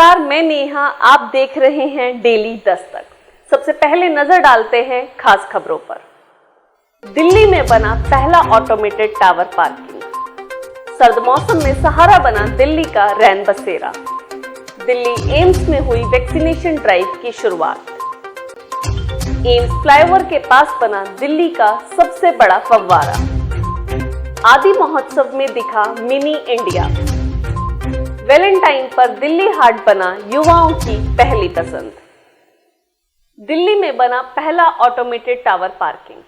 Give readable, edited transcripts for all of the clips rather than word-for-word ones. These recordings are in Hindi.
नमस्कार, मैं नेहा। आप देख रहे हैं डेली दस्तक। सबसे पहले नजर डालते हैं खास खबरों पर। दिल्ली में बना पहला ऑटोमेटेड टावर पार्किंग। सर्द मौसम में सहारा बना दिल्ली का रैन बसेरा। दिल्ली एम्स में हुई वैक्सीनेशन ड्राइव की शुरुआत। एम्स फ्लाईओवर के पास बना दिल्ली का सबसे बड़ा फव्वारा। आदि महोत्सव में दिखा मिनी इंडिया। वैलेंटाइन पर दिल्ली हाट बना युवाओं की पहली पसंद। दिल्ली में बना पहला ऑटोमेटेड टावर पार्किंग।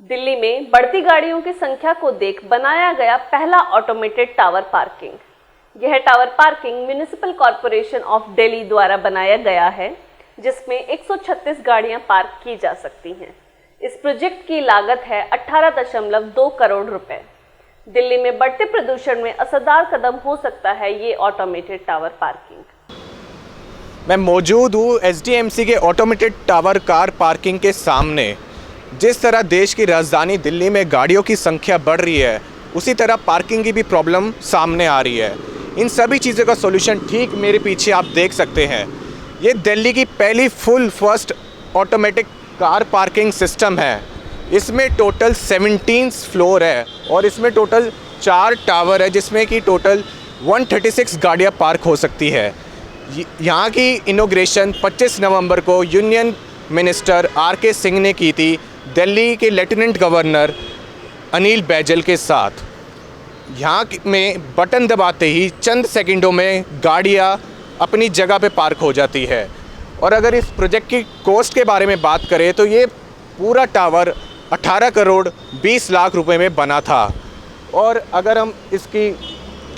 दिल्ली में बढ़ती गाड़ियों की संख्या को देख बनाया गया पहला ऑटोमेटेड टावर पार्किंग। यह tower parking municipal corporation of Delhi द्वारा बनाया गया है, जिसमें 136 गाड़ियां पार्क की जा सकती हैं। इस प्रोजेक्ट की लागत है 18.2 करोड़ रुपए। दिल्ली में बढ़ते प्रदूषण में असरदार कदम हो सकता है ये ऑटोमेटेड टावर पार्किंग। मैं मौजूद हूँ एसडीएमसी के ऑटोमेटेड टावर कार पार्किंग के सामने। जिस तरह देश की राजधानी दिल्ली में गाड़ियों की संख्या बढ़ रही है, उसी तरह पार्किंग की भी प्रॉब्लम सामने आ रही है। इन सभी चीज़ों का सॉल्यूशन ठीक मेरे पीछे आप देख सकते हैं। ये दिल्ली की पहली first automatic car parking system है। इसमें टोटल 17 फ्लोर है और इसमें टोटल 4 टावर है, जिसमें कि टोटल 136 गाड़ियाँ पार्क हो सकती है। यहाँ की इनॉग्रेशन 25 नवंबर को यूनियन मिनिस्टर आर.के. सिंह ने की थी, दिल्ली के लेफ्टिनेंट गवर्नर अनिल बैजल के साथ। यहाँ में बटन दबाते ही चंद सेकंडों में गाड़ियाँ अपनी जगह पे पार्क हो जाती है। और अगर इस प्रोजेक्ट की कॉस्ट के बारे में बात करें तो ये पूरा टावर 18 करोड़ 20 लाख रुपए में बना था। और अगर हम इसकी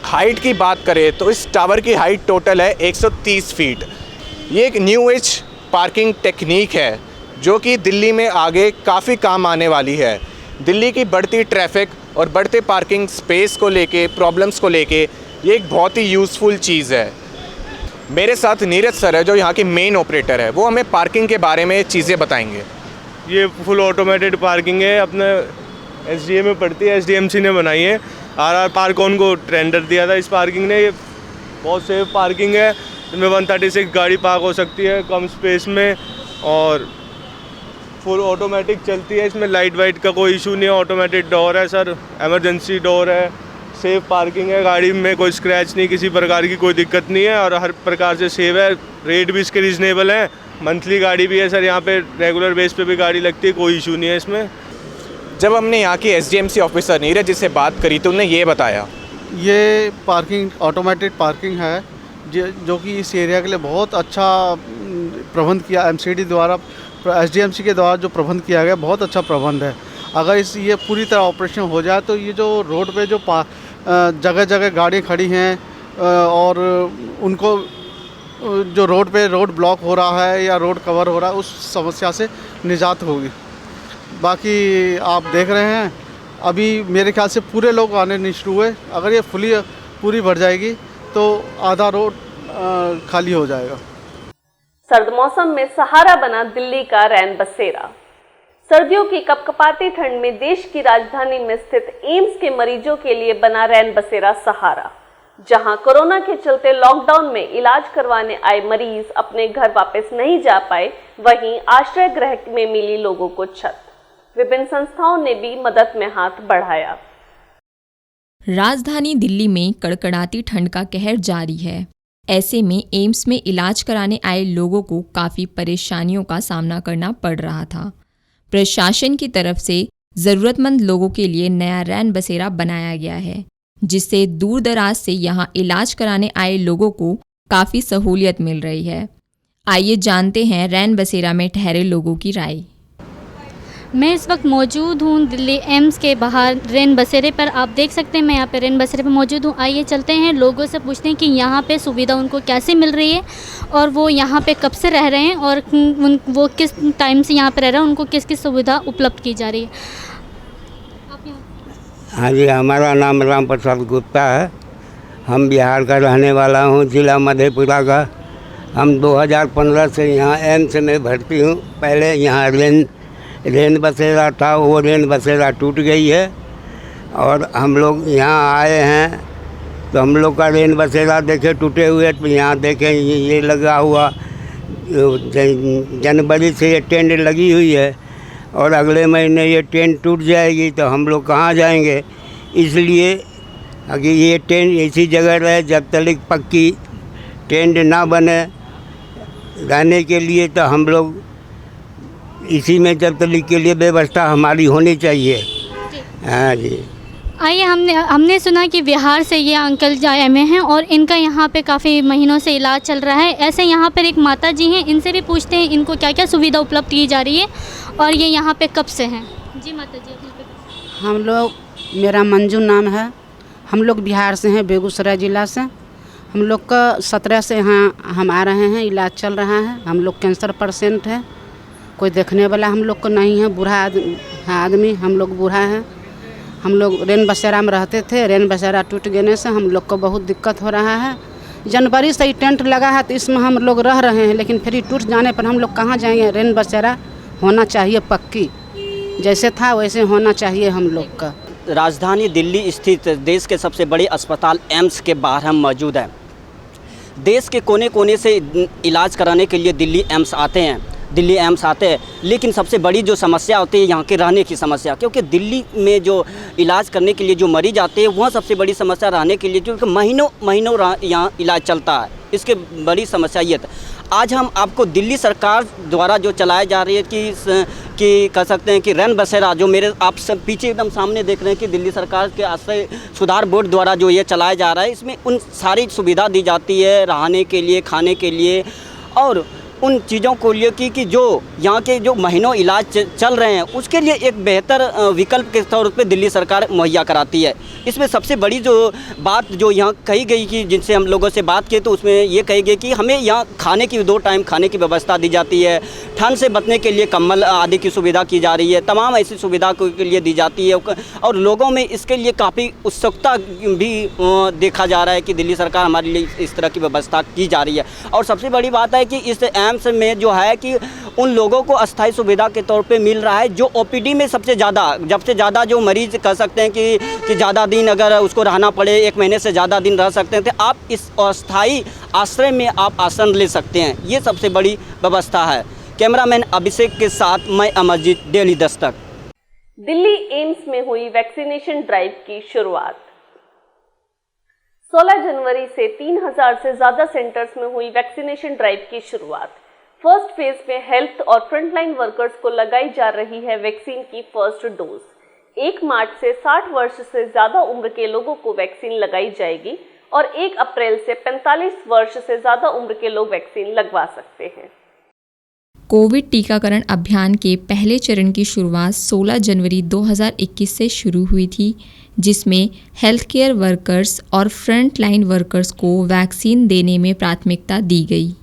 हाइट की बात करें तो इस टावर की हाइट टोटल है 130 फीट। ये एक न्यू एज पार्किंग टेक्निक है जो कि दिल्ली में आगे काफ़ी काम आने वाली है। दिल्ली की बढ़ती ट्रैफिक और बढ़ते पार्किंग स्पेस को लेके, प्रॉब्लम्स को लेके ये एक बहुत ही यूज़फुल चीज़ है। मेरे साथ नीरज सर है जो यहाँ के मेन ऑपरेटर है। वो हमें पार्किंग के बारे में चीज़ें बताएंगे। ये फुल ऑटोमेटेड पार्किंग है, अपने एसडीए में पड़ती है, एसडीएमसी ने बनाई है। आरआर पार्कॉन को टेंडर दिया था इस पार्किंग ने। ये बहुत सेफ पार्किंग है, इसमें 136 गाड़ी पार्क हो सकती है कम स्पेस में और फुल ऑटोमेटिक चलती है। इसमें लाइट वाइट का कोई इशू नहीं है। ऑटोमेटिक डोर है सर, एमरजेंसी डोर है, सेफ पार्किंग है। गाड़ी में कोई स्क्रैच नहीं, किसी प्रकार की कोई दिक्कत नहीं है और हर प्रकार से सेफ है। रेट भी इसके रीजनेबल है। मंथली गाड़ी भी है सर, यहाँ पे रेगुलर बेस पे भी गाड़ी लगती है, कोई इशू नहीं है इसमें। जब हमने यहाँ की एसडीएमसी ऑफिसर नीरज जी से बात करी तो उन्होंने ये बताया, ये पार्किंग ऑटोमेटेड पार्किंग है जो कि इस एरिया के लिए बहुत अच्छा प्रबंध किया एमसीडी द्वारा, एसडीएमसी के द्वारा जो प्रबंध किया गया, बहुत अच्छा प्रबंध है। अगर ये पूरी तरह ऑपरेशन हो जाए तो ये जो रोड पे जो जगह जगह गाड़ी खड़ी हैं और उनको जो रोड पे रोड ब्लॉक हो रहा है या रोड कवर हो रहा है, उस समस्या से निजात होगी। बाकी आप देख रहे हैं अभी मेरे ख्याल से पूरे लोग आने नहीं शुरू हुए। अगर ये पूरी भर जाएगी तो आधा रोड खाली हो जाएगा। सर्द मौसम में सहारा बना दिल्ली का रैन बसेरा। सर्दियों की कपकपाती ठंड में देश की राजधानी में स्थित एम्स के मरीजों के लिए बना रैन बसेरा सहारा, जहां कोरोना के चलते लॉकडाउन में इलाज करवाने आए मरीज अपने घर वापस नहीं जा पाए, वहीं आश्रय गृह में मिली लोगों को छत। विभिन्न संस्थाओं ने भी मदद में हाथ बढ़ाया। राजधानी दिल्ली में कड़कड़ाती ठंड का कहर जारी है। ऐसे में एम्स में इलाज कराने आए लोगों को काफ़ी परेशानियों का सामना करना पड़ रहा था। प्रशासन की तरफ से ज़रूरतमंद लोगों के लिए नया रैन बसेरा बनाया गया है, जिससे दूर दराज से यहां इलाज कराने आए लोगों को काफ़ी सहूलियत मिल रही है। आइए जानते हैं रैन बसेरा में ठहरे लोगों की राय। मैं इस वक्त मौजूद हूँ दिल्ली एम्स के बाहर रैन बसेरे पर। आप देख सकते हैं मैं यहाँ पे रैन बसेरे पर मौजूद हूँ। आइए चलते हैं, लोगों से पूछते हैं कि यहाँ पे सुविधा उनको कैसे मिल रही है और वो यहाँ पे कब से रह रहे हैं और वो किस टाइम से यहाँ पे रह रहे हैं, उनको किस किस सुविधा उपलब्ध की जा रही है। हाँ जी, हमारा नाम राम प्रसाद गुप्ता है। हम बिहार का रहने वाला हूँ, ज़िला मधेपुरा का। हम 2015 से यहाँ एम्स में भर्ती हूँ। पहले यहाँ रेन बसेरा था, वो रेन बसेरा टूट गई है और हम लोग यहाँ आए हैं तो हम लोग का रेन बसेरा देखे टूटे हुए, तो यहाँ देखें ये लगा हुआ, जनवरी से ये टेंट लगी हुई है और अगले महीने ये टेंट टूट जाएगी तो हम लोग कहाँ जाएंगे। इसलिए अगर ये टेंट इसी जगह रहे जब तक पक्की टेंट ना बने रहने के लिए, तो हम लोग इसी में जब तक के लिए व्यवस्था हमारी होनी चाहिए। हाँ जी। आइए, हमने सुना कि बिहार से ये अंकल आए हुए हैं और इनका यहाँ पे काफ़ी महीनों से इलाज चल रहा है। ऐसे यहाँ पर एक माता जी हैं, इनसे भी पूछते हैं इनको क्या क्या सुविधा उपलब्ध की जा रही है और ये यहाँ पे कब से हैं। जी माता जी, अपने हम लोग, मेरा मंजू नाम है, हम लोग बिहार से हैं, बेगूसराय ज़िला से। हम लोग का 17 से यहाँ हम आ रहे हैं, इलाज चल रहा है। हम लोग कैंसर पेशेंट है, कोई देखने वाला हम लोग को नहीं है, बूढ़ा आदमी हम लोग बूढ़ा है। हम लोग रेन बसेरा में रहते थे, रेन बसेरा टूट गने से हम लोग को बहुत दिक्कत हो रहा है। जनवरी से ही टेंट लगा है तो इसमें हम लोग रह रहे हैं, लेकिन फिर टूट जाने पर हम लोग कहाँ जाएंगे। रेन बसेरा होना चाहिए पक्की, जैसे था वैसे होना चाहिए हम लोग का। राजधानी दिल्ली स्थित देश के सबसे बड़े अस्पताल एम्स के बाहर हम मौजूद हैं। देश के कोने कोने से इलाज कराने के लिए दिल्ली एम्स आते हैं, लेकिन सबसे बड़ी जो समस्या होती है यहाँ के रहने की समस्या, क्योंकि दिल्ली में जो इलाज करने के लिए जो मरीज आते हैं वहाँ सबसे बड़ी समस्या रहने के लिए, क्योंकि महीनों यहाँ इलाज चलता है, इसके बड़ी समस्या ये था। आज हम आपको दिल्ली सरकार द्वारा जो चलाया जा रही है कि कह सकते हैं कि रेन बसेरा, जो मेरे आप सब पीछे एकदम सामने देख रहे हैं कि दिल्ली सरकार के आश्रय सुधार बोर्ड द्वारा जो ये चलाया जा रहा है, इसमें उन सारी सुविधा दी जाती है रहने के लिए, खाने के लिए और उन चीज़ों को लिए कि जो यहाँ के जो महीनों इलाज चल रहे हैं उसके लिए एक बेहतर विकल्प के तौर पे दिल्ली सरकार मुहैया कराती है। इसमें सबसे बड़ी जो बात जो यहाँ कही गई कि जिनसे हम लोगों से बात की तो उसमें ये कही गई कि हमें यहाँ खाने की 2 टाइम खाने की व्यवस्था दी जाती है, ठंड से बचने के लिए कंबल आदि की सुविधा की जा रही है, तमाम ऐसी सुविधा के लिए दी जाती है और लोगों में इसके लिए काफ़ी उत्सुकता भी देखा जा रहा है कि दिल्ली सरकार हमारे लिए इस तरह की व्यवस्था की जा रही है। और सबसे बड़ी बात है कि इस एम्स में जो है कि उन लोगों को अस्थायी सुविधा के तौर पे मिल रहा है जो ओपीडी में सबसे ज़्यादा जो मरीज कह सकते हैं कि ज़्यादा दिन अगर उसको रहना पड़े, 1 महीने से ज़्यादा दिन रह सकते हैं, तो आप इस अस्थायी आश्रय में आप आसन ले सकते हैं। ये सबसे बड़ी व्यवस्था है। कैमरामैन अभिषेक के साथ मैं अमरजीत, डेली दस्तक। दिल्ली एम्स में हुई वैक्सीनेशन ड्राइव की शुरुआत। 16 जनवरी से 3000 से ज्यादा सेंटर्स में हुई वैक्सीनेशन ड्राइव की शुरुआत। फर्स्ट फेज में हेल्थ और फ्रंटलाइन वर्कर्स को लगाई जा रही है वैक्सीन की फर्स्ट डोज। 1 मार्च से 60 वर्ष से ज्यादा उम्र के लोगों को वैक्सीन लगाई जाएगी और 1 अप्रैल से 45 वर्ष से ज्यादा उम्र के लोग वैक्सीन लगवा सकते हैं। कोविड टीकाकरण अभियान के पहले चरण की शुरुआत 16 जनवरी 2021 से शुरू हुई थी, जिसमें हेल्थ केयर वर्कर्स और फ्रंट लाइन वर्कर्स को वैक्सीन देने में प्राथमिकता दी गई।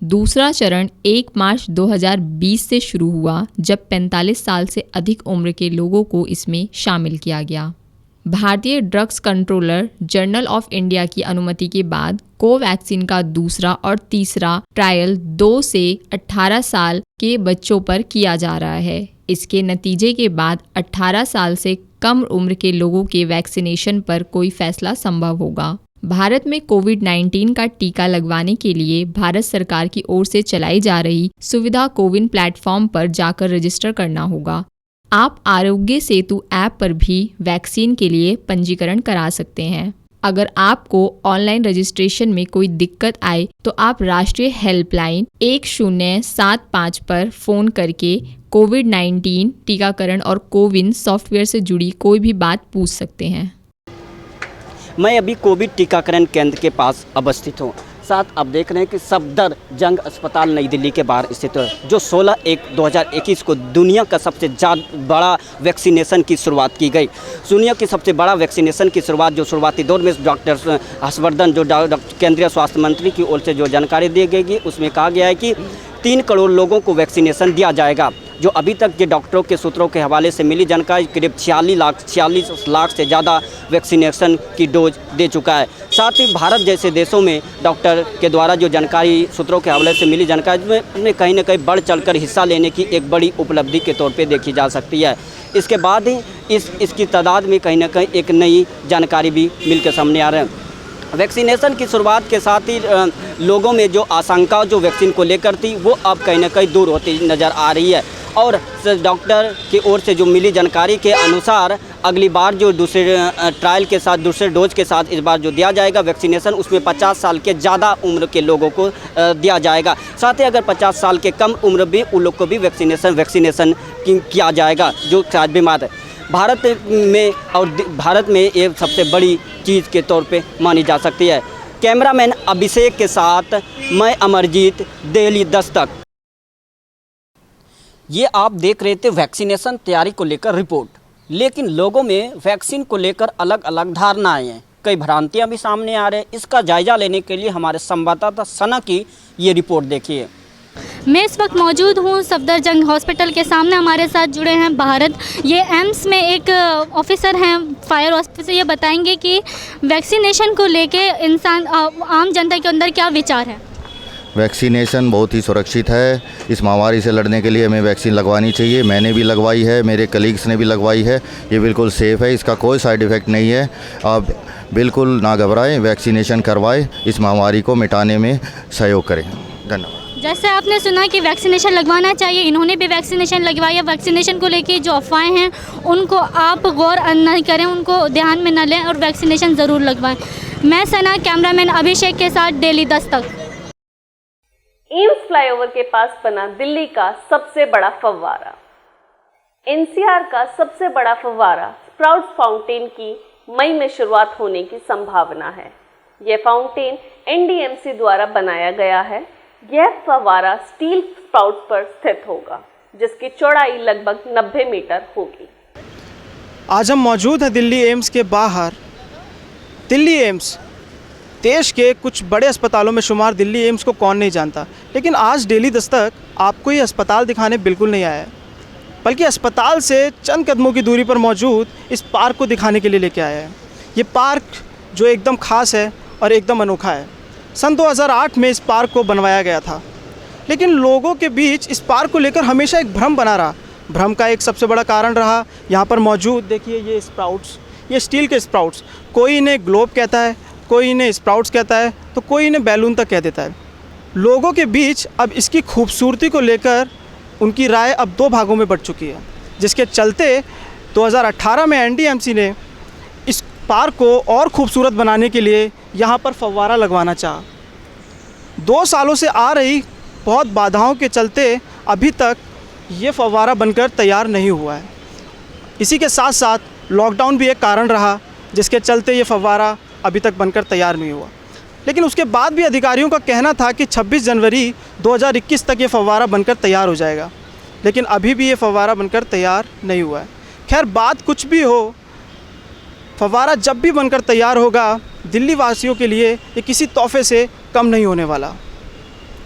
दूसरा चरण 1 मार्च 2020 से शुरू हुआ, जब 45 साल से अधिक उम्र के लोगों को इसमें शामिल किया गया। भारतीय drugs controller general of India की अनुमति के बाद कोवैक्सीन का दूसरा और तीसरा ट्रायल 2 से 18 साल के बच्चों पर किया जा रहा है। इसके नतीजे के बाद 18 साल से कम उम्र के लोगों के वैक्सीनेशन पर कोई फैसला संभव होगा। भारत में कोविड-19 का टीका लगवाने के लिए भारत सरकार की ओर से चलाई जा रही सुविधा कोविन प्लेटफॉर्म पर जाकर रजिस्टर करना होगा। आप आरोग्य सेतु ऐप पर भी वैक्सीन के लिए पंजीकरण करा सकते हैं। अगर आपको ऑनलाइन रजिस्ट्रेशन में कोई दिक्कत आए तो आप राष्ट्रीय हेल्पलाइन 1075 पर फ़ोन करके कोविड-19 टीकाकरण और कोविन सॉफ्टवेयर से जुड़ी कोई भी बात पूछ सकते हैं। मैं अभी कोविड टीकाकरण केंद्र के पास अवस्थित हूँ। साथ आप देख रहे हैं कि सफदरजंग अस्पताल नई दिल्ली के बाहर स्थित है, जो 16/1/2021 को दुनिया का सबसे बड़ा वैक्सीनेशन की शुरुआत की गई। दुनिया की सबसे बड़ा वैक्सीनेशन की शुरुआत जो शुरुआती दौर में डॉक्टर हर्षवर्धन जो केंद्रीय स्वास्थ्य मंत्री की ओर से जो जानकारी दी गई, उसमें कहा गया है कि 3 करोड़ लोगों को वैक्सीनेशन दिया जाएगा। जो अभी तक के डॉक्टरों के सूत्रों के हवाले से मिली जानकारी, करीब 46 लाख से ज़्यादा वैक्सीनेशन की डोज दे चुका है। साथ ही भारत जैसे देशों में डॉक्टर के द्वारा जो जानकारी सूत्रों के हवाले से मिली जानकारी में कहीं ना कहीं बढ़ चढ़कर हिस्सा लेने की एक बड़ी उपलब्धि के तौर पे देखी जा सकती है। इसके बाद ही इसकी तादाद में कहीं ना कहीं एक नई जानकारी भी मिल के सामने आ रहे हैं। वैक्सीनेशन की शुरुआत के साथ ही लोगों में जो आशंका जो वैक्सीन को लेकर थी वो अब कहीं ना कहीं दूर होती नज़र आ रही है। और डॉक्टर की ओर से जो मिली जानकारी के अनुसार अगली बार जो दूसरे ट्रायल के साथ दूसरे डोज के साथ इस बार जो दिया जाएगा वैक्सीनेशन, उसमें 50 साल के ज़्यादा उम्र के लोगों को दिया जाएगा। साथ ही अगर 50 साल के कम उम्र भी उन लोग को भी वैक्सीनेशन किया जाएगा जो शायद बीमार है। भारत में ये सबसे बड़ी चीज़ के तौर पे मानी जा सकती है। कैमरामैन अभिषेक के साथ मैं अमरजीत, दिल्ली दस्तक। ये आप देख रहे थे वैक्सीनेशन तैयारी को लेकर रिपोर्ट, लेकिन लोगों में वैक्सीन को लेकर अलग अलग धारणाएं हैं, कई भ्रांतियां भी सामने आ रहे हैं। इसका जायजा लेने के लिए हमारे संवाददाता सना की ये रिपोर्ट देखिए। मैं इस वक्त मौजूद हूँ सफदरजंग हॉस्पिटल के सामने। हमारे साथ जुड़े हैं भारत, ये एम्स में एक ऑफिसर हैं, फायर ऑफिसर। ये बताएंगे कि वैक्सीनेशन को लेके इंसान आम जनता के अंदर क्या विचार है। वैक्सीनेशन बहुत ही सुरक्षित है। इस महामारी से लड़ने के लिए हमें वैक्सीन लगवानी चाहिए। मैंने भी लगवाई है, मेरे कलीग्स ने भी लगवाई है। ये बिल्कुल सेफ़ है, इसका कोई साइड इफ़ेक्ट नहीं है। आप बिल्कुल ना घबराएं, वैक्सीनेशन करवाएं, इस महामारी को मिटाने में सहयोग करें। धन्यवाद। जैसे आपने सुना कि वैक्सीनेशन लगवाना चाहिए, इन्होंने भी वैक्सीनेशन लगवाया। वैक्सीनेशन को लेके जो अफवाहें हैं उनको आप गौर न करें, उनको ध्यान में न लें और वैक्सीनेशन ज़रूर लगवाएं। मैं सना, कैमरामैन अभिषेक के साथ, दिल्ली दस्तक। एम्स फ्लाईओवर के पास बना दिल्ली का सबसे बड़ा फव्वारा। एनसीआर का सबसे बड़ा फव्वारा स्प्राउट्स फाउंटेन की मई में शुरुआत होने की संभावना है। यह फाउंटेन एनडीएमसी द्वारा बनाया गया है। यह फव्वारा स्टील स्प्राउट्स पर स्थित होगा, जिसकी चौड़ाई लगभग 90 मीटर होगी। आज हम मौजूद हैं दिल्ली एम्स के बाहर। दिल्ली एम्स देश के कुछ बड़े अस्पतालों में शुमार। दिल्ली एम्स को कौन नहीं जानता, लेकिन आज दिल्ली दस्तक आपको ये अस्पताल दिखाने बिल्कुल नहीं आया है, बल्कि अस्पताल से चंद कदमों की दूरी पर मौजूद इस पार्क को दिखाने के लिए लेके आया है। ये पार्क जो एकदम ख़ास है और एकदम अनोखा है। सन 2008 में इस पार्क को बनवाया गया था, लेकिन लोगों के बीच इस पार्क को लेकर हमेशा एक भ्रम बना रहा। भ्रम का एक सबसे बड़ा कारण रहा यहाँ पर मौजूद, देखिए ये स्प्राउट्स, ये स्टील के स्प्राउट्स। कोई इन्हें ग्लोब कहता है, कोई इन्हें स्प्राउट्स कहता है, तो कोई इन्हें बैलून तक कह देता है। लोगों के बीच अब इसकी खूबसूरती को लेकर उनकी राय अब दो भागों में बंट चुकी है, जिसके चलते 2018 में एनडीएमसी ने इस पार्क को और खूबसूरत बनाने के लिए यहाँ पर फव्वारा लगवाना चाहा। 2 सालों से आ रही बहुत बाधाओं के चलते अभी तक ये फव्वारा बनकर तैयार नहीं हुआ है। इसी के साथ साथ लॉकडाउन भी एक कारण रहा, जिसके चलते ये फव्वारा अभी तक बनकर तैयार नहीं हुआ। लेकिन उसके बाद भी अधिकारियों का कहना था कि 26 जनवरी 2021 तक ये फव्वारा बनकर तैयार हो जाएगा, लेकिन अभी भी ये फव्वारा बनकर तैयार नहीं हुआ है। खैर, बात कुछ भी हो, फव्वारा जब भी बनकर तैयार होगा, दिल्ली वासियों के लिए ये किसी तोहफे से कम नहीं होने वाला।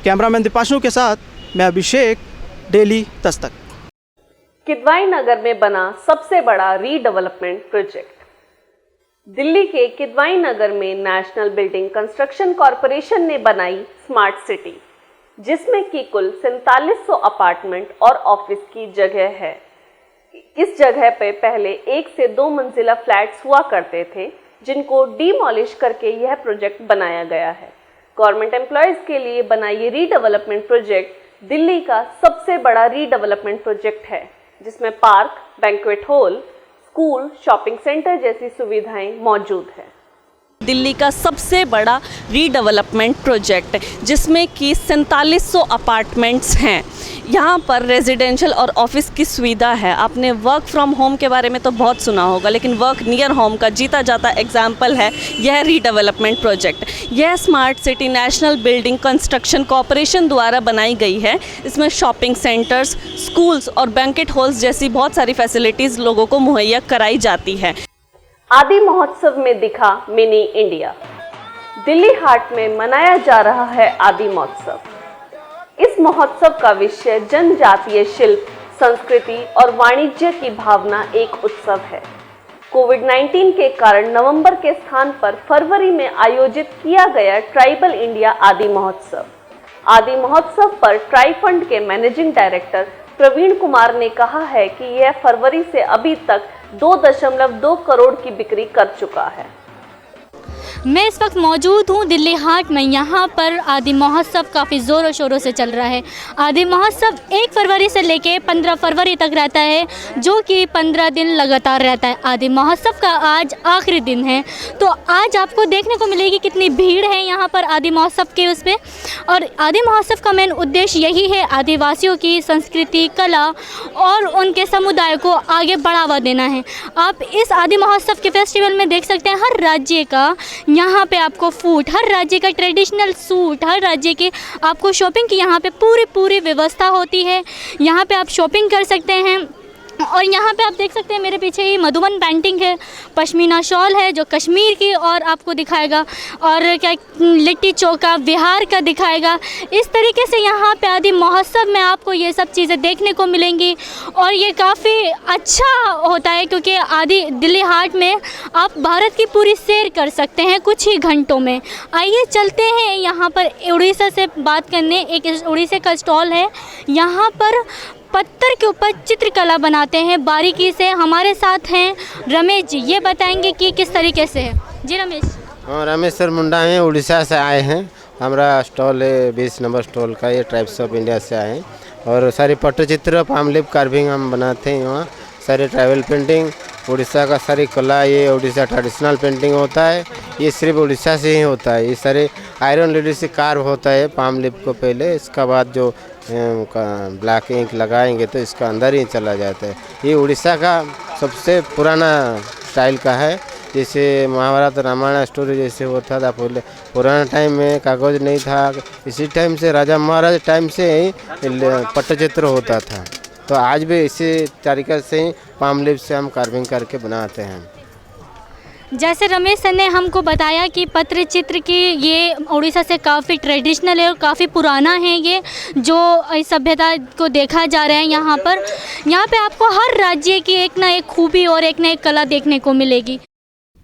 कैमरामैन दीपाशु के साथ मैं अभिषेक, दिल्ली दस्तक। किदवाई नगर में बना सबसे बड़ा रीडेवलपमेंट प्रोजेक्ट। दिल्ली के किदवाई नगर में नेशनल बिल्डिंग कंस्ट्रक्शन कॉरपोरेशन ने बनाई स्मार्ट सिटी, जिसमें कि कुल 4700 अपार्टमेंट और ऑफिस की जगह है। इस जगह पे पहले 1 से 2 मंजिला फ्लैट्स हुआ करते थे, जिनको डीमोलिश करके यह प्रोजेक्ट बनाया गया है। गवर्नमेंट एम्प्लॉयज़ के लिए बना ये रीडेवलपमेंट प्रोजेक्ट दिल्ली का सबसे बड़ा रीडेवलपमेंट प्रोजेक्ट है, जिसमें park, banquet hall, school, shopping centre जैसी सुविधाएं मौजूद हैं। दिल्ली का सबसे बड़ा रीडेवलपमेंट प्रोजेक्ट, जिसमें कि 4700 अपार्टमेंट्स हैं। यहाँ पर रेजिडेंशियल और ऑफिस की सुविधा है। आपने वर्क फ्रॉम होम के बारे में तो बहुत सुना होगा, लेकिन वर्क नियर होम का जीता जाता एग्जाम्पल है यह रीडेवलपमेंट प्रोजेक्ट। यह smart city national building construction corporation द्वारा बनाई गई है। इसमें शॉपिंग सेंटर्स, स्कूल्स और बैंकेट हॉल्स जैसी बहुत सारी फैसिलिटीज़ लोगों को मुहैया कराई जाती है। आदि महोत्सव में दिखा मिनी इंडिया। दिल्ली हाट में मनाया जा रहा है आदि महोत्सव। इस महोत्सव का विषय जनजातीय शिल्प, संस्कृति और वाणिज्य की भावना एक उत्सव है। कोविड-19 के कारण नवंबर के स्थान पर फरवरी में आयोजित किया गया ट्राइबल इंडिया आदि महोत्सव। आदि महोत्सव पर ट्राइफंड के मैनेजिंग डायरेक्टर प्रवीण कुमार ने कहा है कि यह फरवरी से अभी तक 2.2 करोड़ की बिक्री कर चुका है। मैं इस वक्त मौजूद हूँ दिल्ली हाट में। यहाँ पर आदि महोत्सव काफ़ी ज़ोरों शोरों से चल रहा है। आदि महोत्सव 1 फरवरी से लेके 15 फरवरी तक रहता है, जो कि 15 दिन लगातार रहता है। आदि महोत्सव का आज आखिरी दिन है, तो आज आपको देखने को मिलेगी कितनी भीड़ है यहाँ पर आदि महोत्सव के उस पर। और आदि महोत्सव का मेन उद्देश्य यही है, आदिवासियों की संस्कृति, कला और उनके समुदाय को आगे बढ़ावा देना है। आप इस आदि महोत्सव के फेस्टिवल में देख सकते हैं हर राज्य का यहाँ पे आपको फूड, हर राज्य का ट्रेडिशनल सूट, हर राज्य के आपको शॉपिंग की यहाँ पे पूरी व्यवस्था होती है। यहाँ पे आप शॉपिंग कर सकते हैं। और यहाँ पे आप देख सकते हैं मेरे पीछे ही मधुबन पेंटिंग है, पश्मीना शॉल है जो कश्मीर की और आपको दिखाएगा, और क्या लिट्टी चोखा बिहार का दिखाएगा। इस तरीके से यहाँ पे आदि महोत्सव में आपको ये सब चीज़ें देखने को मिलेंगी और ये काफ़ी अच्छा होता है, क्योंकि आदि दिल्ली हाट में आप भारत की पूरी सैर कर सकते हैं कुछ ही घंटों में। आइए चलते हैं यहाँ पर उड़ीसा से बात करने। एक उड़ीसा का स्टॉल है, यहाँ पर पत्थर के ऊपर चित्रकला बनाते हैं बारीकी से। हमारे साथ हैं रमेश जी, ये बताएंगे कि किस तरीके से है। जी रमेश। हाँ, रमेश सर मुंडा हैं, उड़ीसा से आए हैं। हमारा स्टॉल है 20 नंबर स्टॉल का, ये ट्राइब्स ऑफ इंडिया से आए हैं। और सारे पट्टचित्र, पामलिप कार्विंग हम बनाते हैं यहाँ। सारे ट्राइबल पेंटिंग, उड़ीसा का सारी कला, ये उड़ीसा ट्रेडिशनल पेंटिंग होता है। ये सिर्फ उड़ीसा से ही होता है। ये सारे आयरन लेडी से कार्व होता है पामलिप को पहले, इसका बाद जो ब्लैक इंक लगाएंगे तो इसका अंदर ही चला जाता है। ये उड़ीसा का सबसे पुराना स्टाइल का है। जैसे महाभारत रामायण स्टोरी जैसे होता था पहले, पुराना टाइम में कागज़ नहीं था, इसी टाइम से राजा महाराज टाइम से ही पट्टचित्र होता था। तो आज भी इसी तरीके से ही पामलिप से हम कार्विंग करके बनाते हैं। जैसे रमेश सर ने हमको बताया कि पत्र चित्र की ये उड़ीसा से काफ़ी ट्रेडिशनल है और काफ़ी पुराना है, ये जो सभ्यता को देखा जा रहा है यहाँ पर। यहाँ पे आपको हर राज्य की एक ना एक खूबी और एक ना एक कला देखने को मिलेगी।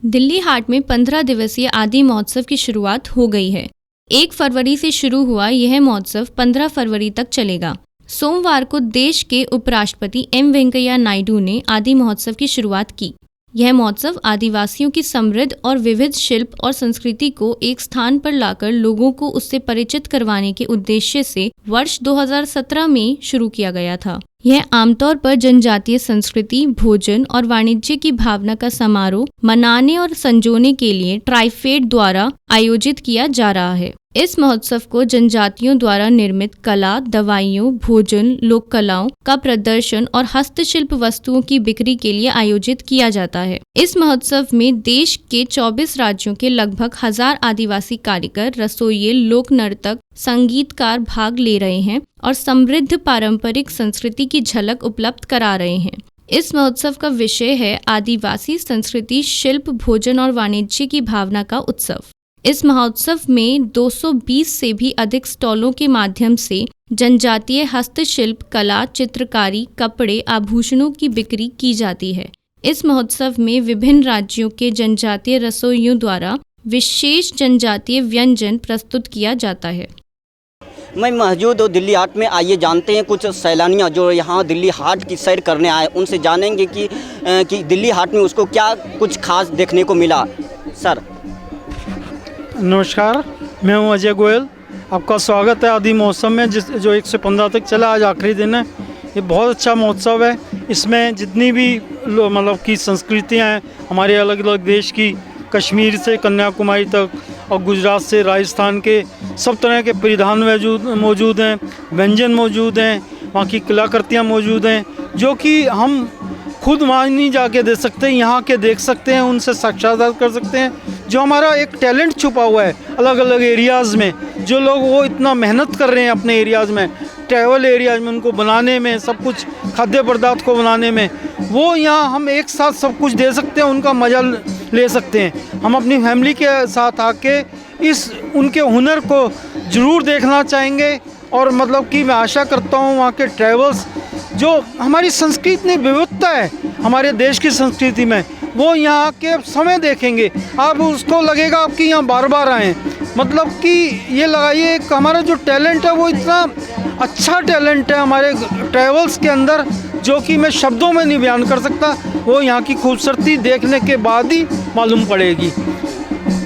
दिल्ली हाट में 15 दिवसीय आदि महोत्सव की शुरुआत हो गई है। 1 फरवरी से शुरू हुआ यह महोत्सव 15 फरवरी तक चलेगा। सोमवार को देश के उपराष्ट्रपति एम वेंकैया नायडू ने आदि महोत्सव की शुरुआत की। यह महोत्सव आदिवासियों की समृद्ध और विविध शिल्प और संस्कृति को एक स्थान पर लाकर लोगों को उससे परिचित करवाने के उद्देश्य से वर्ष 2017 में शुरू किया गया था। यह आमतौर पर जनजातीय संस्कृति, भोजन और वाणिज्य की भावना का समारोह मनाने और संजोने के लिए ट्राइफेड द्वारा आयोजित किया जा रहा है। इस महोत्सव को जनजातियों द्वारा निर्मित कला, दवाइयों, भोजन, लोक कलाओं का प्रदर्शन और हस्तशिल्प वस्तुओं की बिक्री के लिए आयोजित किया जाता है। इस महोत्सव में देश के 24 राज्यों के लगभग 1000 आदिवासी कारीगर, रसोइये, लोक नर्तक, संगीतकार भाग ले रहे हैं और समृद्ध पारंपरिक संस्कृति की झलक उपलब्ध करा रहे हैं। इस महोत्सव का विषय है आदिवासी संस्कृति, शिल्प, भोजन और वाणिज्य की भावना का उत्सव। इस महोत्सव में 220 से भी अधिक स्टॉलों के माध्यम से जनजातीय हस्तशिल्प, कला, चित्रकारी, कपड़े, आभूषणों की बिक्री की जाती है। इस महोत्सव में विभिन्न राज्यों के जनजातीय रसोइयों द्वारा विशेष जनजातीय व्यंजन प्रस्तुत किया जाता है। मैं मौजूद हूँ दिल्ली हाट में। आइए जानते हैं कुछ सैलानियाँ जो यहाँ दिल्ली हाट की सैर करने आए, उनसे जानेंगे कि दिल्ली हाट में उसको क्या कुछ खास देखने को मिला। सर नमस्कार, मैं हूँ अजय गोयल। आपका स्वागत है आदि महोत्सव में, जो 1 से 15 तक चला। आज आखिरी दिन है। ये बहुत अच्छा महोत्सव है। इसमें जितनी भी मतलब की संस्कृतियाँ हैं हमारे अलग अलग देश की, कश्मीर से कन्याकुमारी तक और गुजरात से राजस्थान के, सब तरह के परिधान मौजूद हैं, व्यंजन मौजूद हैं, वहाँ की कलाकृतियाँ मौजूद हैं, जो कि हम खुद वहाँ नहीं जाके दे सकते, यहाँ के देख सकते हैं, उनसे साक्षात्कार कर सकते हैं। जो हमारा एक टैलेंट छुपा हुआ है अलग अलग एरियाज़ में, जो लोग वो इतना मेहनत कर रहे हैं अपने एरियाज़ में, ट्रैवल एरियाज में, उनको बनाने में, सब कुछ खाद्य पदार्थ को बनाने में, वो यहाँ हम एक साथ सब कुछ दे सकते हैं, उनका मज़ा ले सकते हैं। हम अपनी फैमिली के साथ आके इस उनके हुनर को ज़रूर देखना चाहेंगे। और मतलब कि मैं आशा करता हूँ वहाँ के ट्रैवल्स, जो हमारी संस्कृति इतनी विविधता है हमारे देश की संस्कृति में, वो यहाँ के समय देखेंगे, आप उसको लगेगा आपकी यहाँ बार बार आएँ। मतलब कि ये लगाइए हमारा जो टैलेंट है वो इतना अच्छा टैलेंट है हमारे ट्रैवल्स के अंदर, जो कि मैं शब्दों में नहीं बयान कर सकता। वो यहाँ की खूबसूरती देखने के बाद ही मालूम पड़ेगी।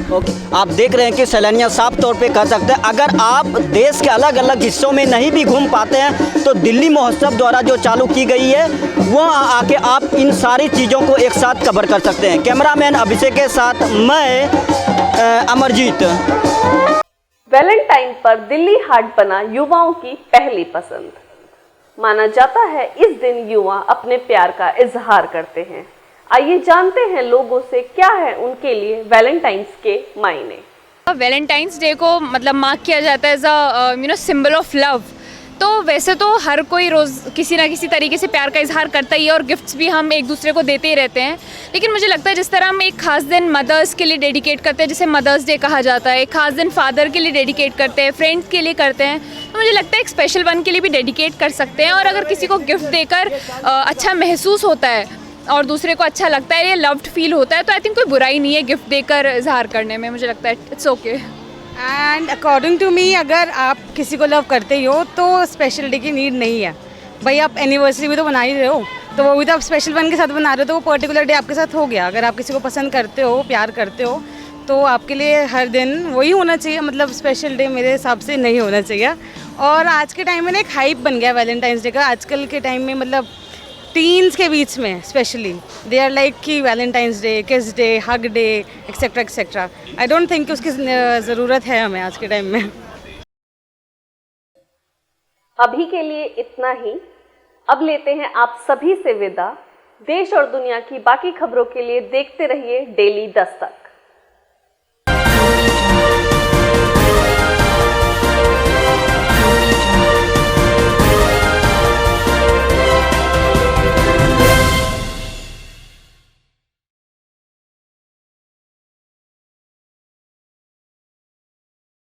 ओके, आप देख रहे हैं कि सैलानियाँ साफ तौर पे कह सकते हैं, अगर आप देश के अलग अलग हिस्सों में नहीं भी घूम पाते हैं तो दिल्ली महोत्सव द्वारा जो चालू की गई है वह आके आप इन सारी चीज़ों को एक साथ कवर कर सकते हैं। कैमरामैन अभिषेक के साथ मैं अमरजीत। वैलेंटाइन पर दिल्ली हाट बना युवाओं की पहली पसंद। माना जाता है इस दिन युवा अपने प्यार का इजहार करते हैं। आइए जानते हैं लोगों से क्या है उनके लिए वैलेंटाइंस के मायने। वैलेंटाइंस डे को मतलब मार्क किया जाता है as a symbol of love. तो वैसे तो हर कोई रोज़ किसी ना किसी तरीके से प्यार का इजहार करता ही है और गिफ्ट्स भी हम एक दूसरे को देते ही रहते हैं। लेकिन मुझे लगता है जिस तरह हम एक ख़ास दिन मदर्स के लिए डेडिकेट करते हैं, जिसे मदर्स डे कहा जाता है, एक ख़ास दिन फादर के लिए डेडिकेट करते हैं, फ्रेंड्स के लिए करते हैं, तो मुझे लगता है एक स्पेशल वन के लिए भी डेडिकेट कर सकते हैं। और अगर किसी को गिफ्ट देकर अच्छा महसूस होता है और दूसरे को अच्छा लगता है, ये लव्ड फील होता है, तो आई थिंक कोई बुराई नहीं है गिफ्ट देकर इजहार करने में। मुझे लगता है it's okay. And according to me, अगर आप किसी को लव करते ही हो तो स्पेशल डे की नीड नहीं है। भाई आप एनिवर्सरी भी तो बना ही रहे हो, तो वो भी तो आप स्पेशल वन के साथ बना रहे हो, तो वो पर्टिकुलर डे आपके साथ हो गया। अगर आप किसी को पसंद करते हो, प्यार करते हो, तो आपके लिए हर दिन वही होना चाहिए। मतलब स्पेशल डे मेरे हिसाब से नहीं होना चाहिए। और आज के टाइम में ना एक हाइप बन गया वैलेंटाइंस डे का। आजकल के टाइम में मतलब टीन्स के बीच में स्पेशली दे आर लाइक कि वैलेंटाइंस डे, किस day, hug day, etcetera etcetera. I don't think उसकी ज़रूरत है हमें आज के टाइम में। अभी के लिए इतना ही। अब लेते हैं आप सभी से विदा। देश और दुनिया की बाकी खबरों के लिए देखते रहिए डेली दस्तक।